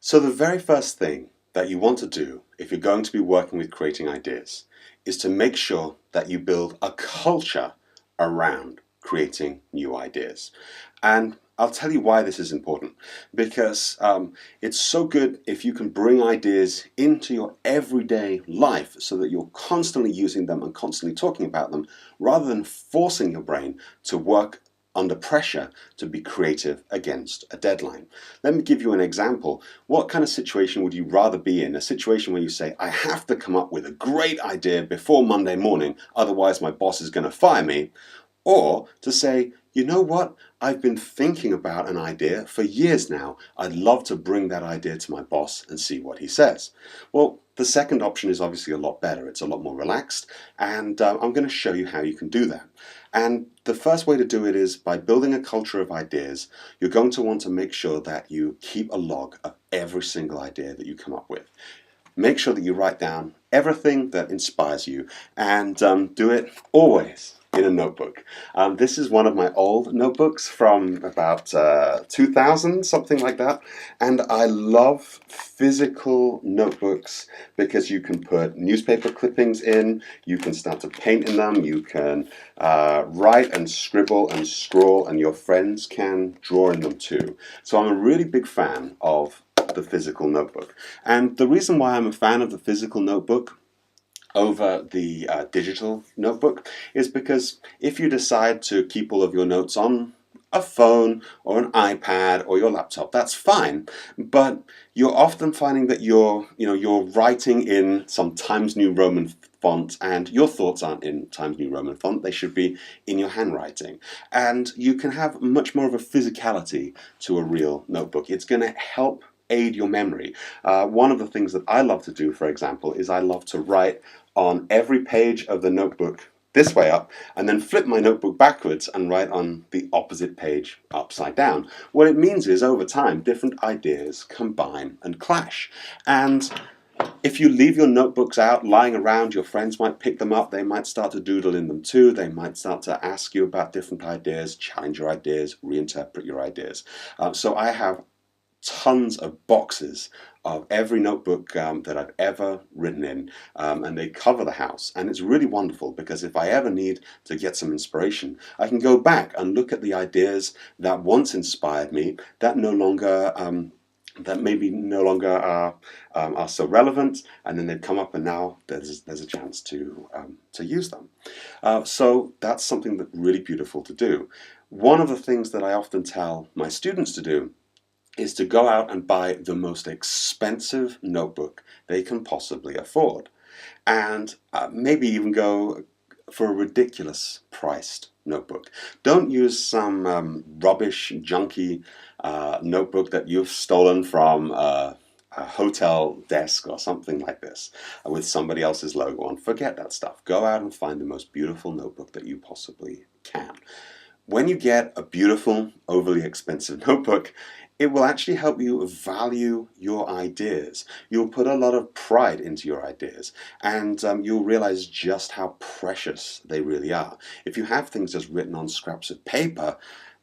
So the very first thing that you want to do if you're going to be working with creating ideas is to make sure that you build a culture around creating new ideas. And I'll tell you why this is important because it's so good if you can bring ideas into your everyday life so that you're constantly using them and constantly talking about them rather than forcing your brain to work under pressure to be creative against a deadline. Let me give you an example. What kind of situation would you rather be in? A situation where you say, I have to come up with a great idea before Monday morning, otherwise my boss is going to fire me. Or to say, you know what, I've been thinking about an idea for years now. I'd love to bring that idea to my boss and see what he says. Well, the second option is obviously a lot better. It's a lot more relaxed, and I'm going to show you how you can do that. And the first way to do it is by building a culture of ideas. You're going to want to make sure that you keep a log of every single idea that you come up with. Make sure that you write down everything that inspires you and do it always in a notebook. This is one of my old notebooks from about 2000, something like that. And I love physical notebooks because you can put newspaper clippings in, you can start to paint in them, you can write and scribble and scrawl, and your friends can draw in them too. So I'm a really big fan of the physical notebook. And the reason why I'm a fan of the physical notebook over the digital notebook is because if you decide to keep all of your notes on a phone or an iPad or your laptop, that's fine. But you're often finding that you're writing in some Times New Roman font and your thoughts aren't in Times New Roman font. They should be in your handwriting. And you can have much more of a physicality to a real notebook. It's going to help aid your memory. One of the things that I love to do, for example, is I love to write on every page of the notebook this way up and then flip my notebook backwards and write on the opposite page upside down. What it means is over time different ideas combine and clash, and if you leave your notebooks out lying around, your friends might pick them up, they might start to doodle in them too, they might start to ask you about different ideas, challenge your ideas, reinterpret your ideas. So I have tons of boxes of every notebook that I've ever written in, and they cover the house. And it's really wonderful because if I ever need to get some inspiration, I can go back and look at the ideas that once inspired me that maybe no longer are so relevant, and then they've come up, and now there's a chance to use them. So that's something that's really beautiful to do. One of the things that I often tell my students to do is to go out and buy the most expensive notebook they can possibly afford, and maybe even go for a ridiculous priced notebook. Don't use some rubbish, junky notebook that you've stolen from a hotel desk or something like this with somebody else's logo on. Forget that stuff. Go out and find the most beautiful notebook that you possibly can. When you get a beautiful, overly expensive notebook, it will actually help you value your ideas. You'll put a lot of pride into your ideas, and you'll realize just how precious they really are. If you have things just written on scraps of paper,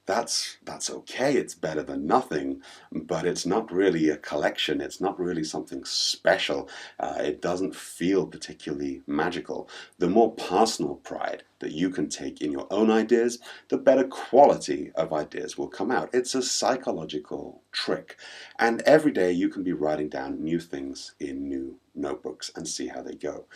that's okay, it's better than nothing, but it's not really a collection, it's not really something special, it doesn't feel particularly magical. The more personal pride that you can take in your own ideas, the better quality of ideas will come out. It's a psychological trick, and every day you can be writing down new things in new notebooks and see how they go.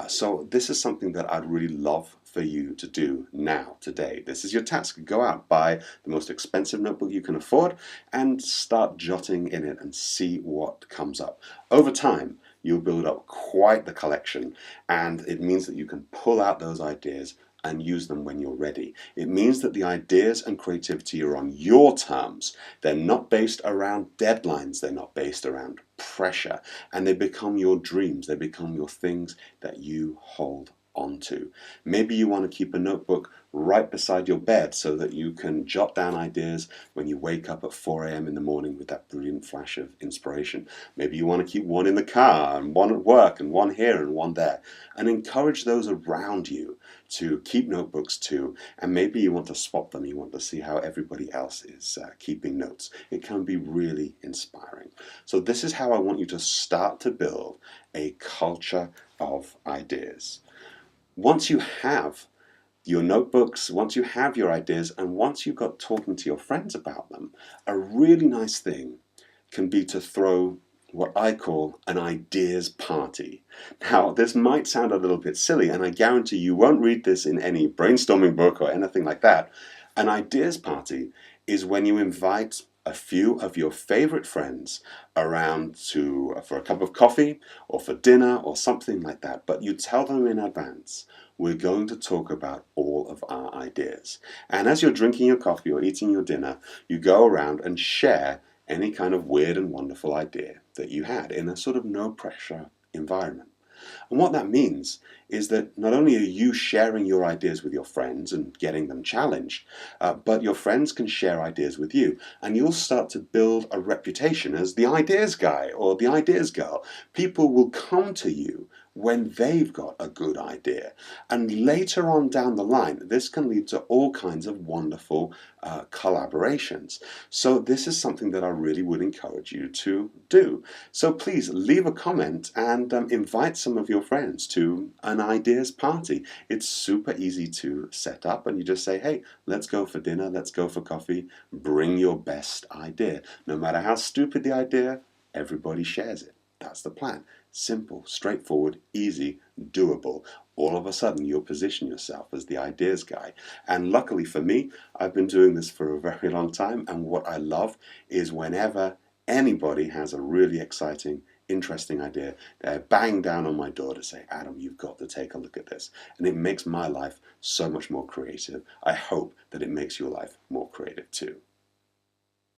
So this is something that I'd really love for you to do now, today. This is your task. Go out, buy the most expensive notebook you can afford, and start jotting in it and see what comes up. Over time, you'll build up quite the collection, and it means that you can pull out those ideas and use them when you're ready. It means that the ideas and creativity are on your terms. They're not based around deadlines, they're not based around pressure, and they become your dreams, they become your things that you hold onto. Maybe you want to keep a notebook right beside your bed so that you can jot down ideas when you wake up at 4 a.m. in the morning with that brilliant flash of inspiration. Maybe you want to keep one in the car and one at work and one here and one there, and encourage those around you to keep notebooks too. And maybe you want to spot them, you want to see how everybody else is keeping notes. It can be really inspiring. So this is how I want you to start to build a culture of ideas. Once you have your notebooks, once you have your ideas, and once you've got talking to your friends about them, a really nice thing can be to throw what I call an ideas party. Now, this might sound a little bit silly, and I guarantee you won't read this in any brainstorming book or anything like that. An ideas party is when you invite a few of your favorite friends around for a cup of coffee or for dinner or something like that, but you tell them in advance, we're going to talk about all of our ideas. And as you're drinking your coffee or eating your dinner, you go around and share any kind of weird and wonderful idea that you had in a sort of no pressure environment. And what that means is that not only are you sharing your ideas with your friends and getting them challenged, but your friends can share ideas with you. And you'll start to build a reputation as the ideas guy or the ideas girl. People will come to you when they've got a good idea. And later on down the line, this can lead to all kinds of wonderful collaborations. So this is something that I really would encourage you to do. So please leave a comment and invite some of your friends to an ideas party. It's super easy to set up, and you just say, hey, let's go for dinner, let's go for coffee, bring your best idea. No matter how stupid the idea, everybody shares it. That's the plan. Simple, straightforward, easy, doable. All of a sudden, you'll position yourself as the ideas guy. And luckily for me, I've been doing this for a very long time, and what I love is whenever anybody has a really exciting, interesting idea, they're banging down on my door to say, Adam, you've got to take a look at this. And it makes my life so much more creative. I hope that it makes your life more creative too.